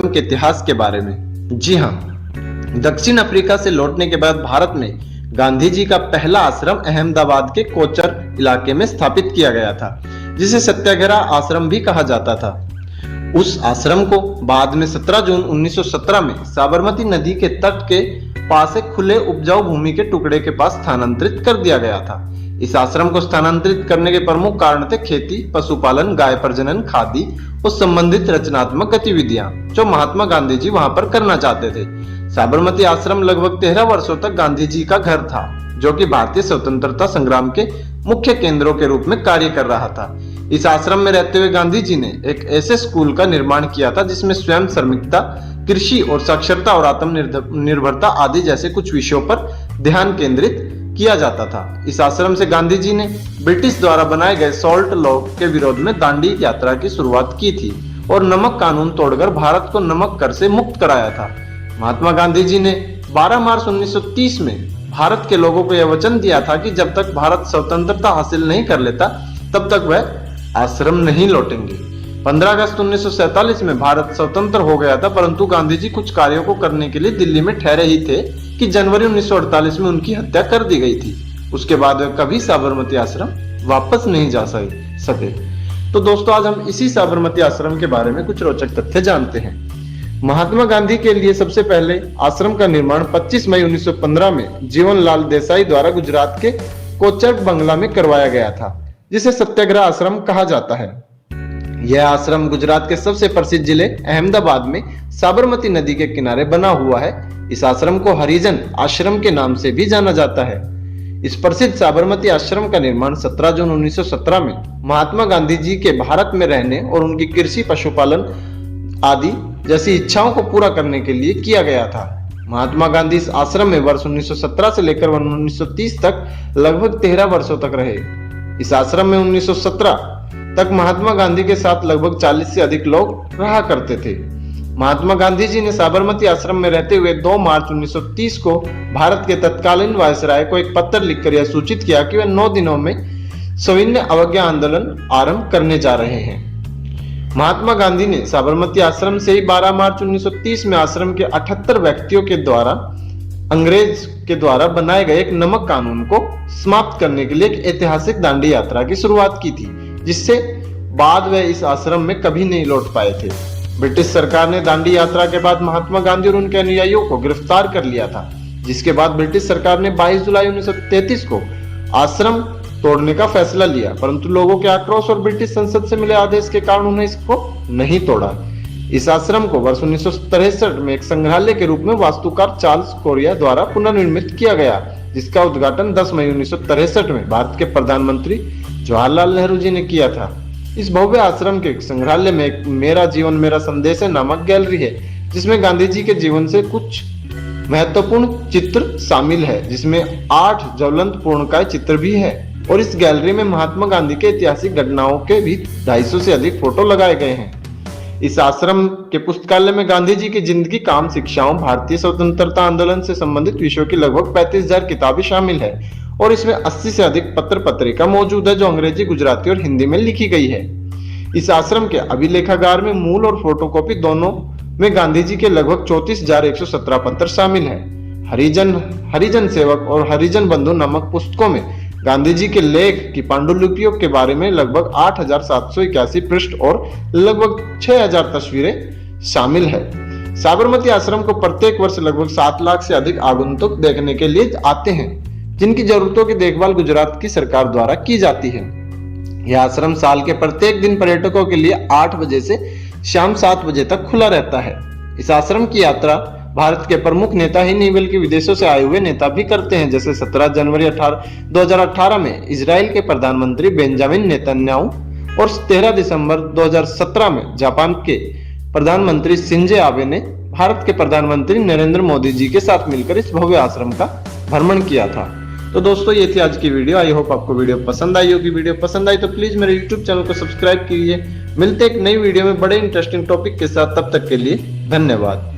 आश्रम के इतिहास के बारे में। जी हाँ, दक्षिण अफ्रीका से लौटने के बाद भारत में गांधी जी का पहला आश्रम अहमदाबाद के कोचर इलाके में स्थापित किया गया था, जिसे सत्याग्रह आश्रम भी कहा जाता था। उस आश्रम को बाद में 17 जून 1917 में साबरमती नदी के तट के पास एक खुले उपजाऊ भूमि के टुकड़े के पास स्थानांतरित कर दिया गया था। इस आश्रम को स्थानांतरित करने के प्रमुख कारण थे खेती, पशुपालन, गाय प्रजनन, खादी और संबंधित रचनात्मक गतिविधियां जो महात्मा गांधी जी वहां पर करना चाहते थे। साबरमती आश्रम लगभग 13 वर्षों तक गांधी जी का घर था, जो कि भारतीय स्वतंत्रता संग्राम के मुख्य केंद्रों के रूप में कार्य कर रहा था। इस आश्रम में रहते हुए गांधी जी ने एक ऐसे स्कूल का निर्माण किया था जिसमें स्वयं श्रमिकता, कृषि और साक्षरता और आत्मनिर्भरता आदि जैसे कुछ विषयों पर ध्यान केंद्रित किया जाता था। इस आश्रम से गांधी जी ने ब्रिटिश द्वारा बनाए गए सॉल्ट लॉ के विरोध में दांडी यात्रा की शुरुआत की थी और नमक कानून तोड़कर भारत को नमक कर से मुक्त कराया था। महात्मा गांधी जी ने 12 मार्च 1930 में भारत के लोगों को यह वचन दिया था कि जब तक भारत स्वतंत्रता हासिल नहीं कर लेता तब तक वह आश्रम नहीं लौटेंगे। 15 अगस्त 1947 में भारत स्वतंत्र हो गया था, परंतु गांधी जी कुछ कार्यों को करने के लिए दिल्ली में ठहरे ही थे कि जनवरी 1948 में उनकी हत्या कर दी गई थी। उसके बाद वे कभी साबरमती आश्रम वापस नहीं जा सके। तो दोस्तों, आज हम इसी साबरमती आश्रम के बारे में कुछ रोचक तथ्य जानते हैं। महात्मा गांधी के लिए सबसे पहले आश्रम का निर्माण 25 मई 1915 में जीवनलाल देसाई द्वारा गुजरात के कोचर बंगला में करवाया गया था, जिसे सत्याग्रह आश्रम कहा जाता है। यह आश्रम गुजरात के सबसे प्रसिद्ध जिले अहमदाबाद में साबरमती नदी के किनारे बना हुआ है। इस आश्रम को हरिजन आश्रम के नाम से भी जाना जाता है। इस प्रसिद्ध साबरमती आश्रम का निर्माण 17 जून 1917 में महात्मा गांधी जी के भारत में रहने और उनकी कृषि, पशुपालन आदि जैसी इच्छाओं को पूरा करने के लिए किया गया था। महात्मा गांधी इस आश्रम में वर्ष 1917 से लेकर 1930 तक लगभग 13 वर्षों तक रहे। इस आश्रम में 1917 तक महात्मा गांधी के साथ लगभग 40 से अधिक लोग रहा करते थे। महात्मा गांधी जी ने साबरमती आश्रम में रहते हुए 2 मार्च 1930 को भारत के तत्कालीन वायसराय को एक पत्र लिखकर यह सूचित किया कि वे 9 दिनों में सविनय अवज्ञा आंदोलन आरंभ करने जा रहे हैं। महात्मा गांधी ने साबरमती आश्रम से ही 12 मार्च 1930 में आश्रम के 78 व्यक्तियों के द्वारा अंग्रेज के द्वारा बनाए गए एक नमक कानून को समाप्त करने के लिए एक ऐतिहासिक दांडी यात्रा की शुरुआत की थी, जिससे बाद वे इस आश्रम में कभी नहीं लौट पाए थे। ब्रिटिश सरकार ने दांडी यात्रा के बाद महात्मा गांधी और उनके अनुयायियों को गिरफ्तार कर लिया था, जिसके बाद ब्रिटिश सरकार ने 22 जुलाई 1933 को आश्रम तोड़ने का फैसला लिया, परंतु लोगों के आक्रोश और ब्रिटिश संसद से मिले आदेश के कारण उन्हें इसको नहीं तोड़ा। इस आश्रम को वर्ष 1963 में एक संग्रहालय के रूप में वास्तुकार चार्ल्स कोरिया द्वारा पुनर्निर्मित किया गया, जिसका उद्घाटन 10 मई 1963 में भारत के प्रधानमंत्री जवाहरलाल नेहरू जी ने किया था। इस भव्य आश्रम के संग्रहालय में एक मेरा जीवन मेरा संदेश है नामक गैलरी है, जिसमें गांधी जी के जीवन से कुछ महत्वपूर्ण चित्र शामिल है, जिसमें 8 ज्वलंत पूर्णकाय चित्र भी है। और इस गैलरी में महात्मा गांधी के ऐतिहासिक घटनाओं के भी 250 से अधिक फोटो लगाए गए हैं। इस आश्रम के पुस्तकालय में गांधी जी की जिंदगी, काम, शिक्षाओं, भारतीय स्वतंत्रता आंदोलन से संबंधित विषयों की लगभग 35,000 किताबें शामिल है और इसमें 80 से अधिक पत्र पत्रिका मौजूद है, जो अंग्रेजी, गुजराती और हिंदी में लिखी गई है। इस आश्रम के अभिलेखागार में मूल और फोटोकॉपी दोनों में गांधी जी के लगभग 34,117 पत्र शामिल है। हरिजन सेवक और हरिजन बंधु नामक पुस्तकों में गांधी जी के लेख की पांडुलिपियों के बारे में लगभग 8,781 पृष्ठ और लगभग 6,000 तस्वीरें शामिल है। साबरमती आश्रम को प्रत्येक वर्ष लगभग 7 लाख से अधिक आगंतुक देखने के लिए आते हैं, जिनकी जरूरतों की देखभाल गुजरात की सरकार द्वारा की जाती है। यह आश्रम साल के प्रत्येक दिन पर्यटकों के लिए 8 बजे से शाम 7 बजे तक खुला रहता है। इस आश्रम की यात्रा भारत के प्रमुख नेता ही नहीं बल्कि विदेशों से आए हुए नेता भी करते हैं, जैसे 17 जनवरी 2018 में इजराइल के प्रधानमंत्री बेंजामिन नेतन्याहू और 13 दिसंबर 2017 में जापान के प्रधानमंत्री शिंजो आबे ने भारत के प्रधानमंत्री नरेंद्र मोदी जी के साथ मिलकर इस भव्य आश्रम का भ्रमण किया था। तो दोस्तों, ये थी आज की वीडियो। आई होप आपको वीडियो पसंद आई होगी। वीडियो पसंद आई तो प्लीज मेरे यूट्यूब चैनल को सब्सक्राइब कीजिए। मिलते एक नई वीडियो में बड़े इंटरेस्टिंग टॉपिक के साथ, तब तक के लिए धन्यवाद।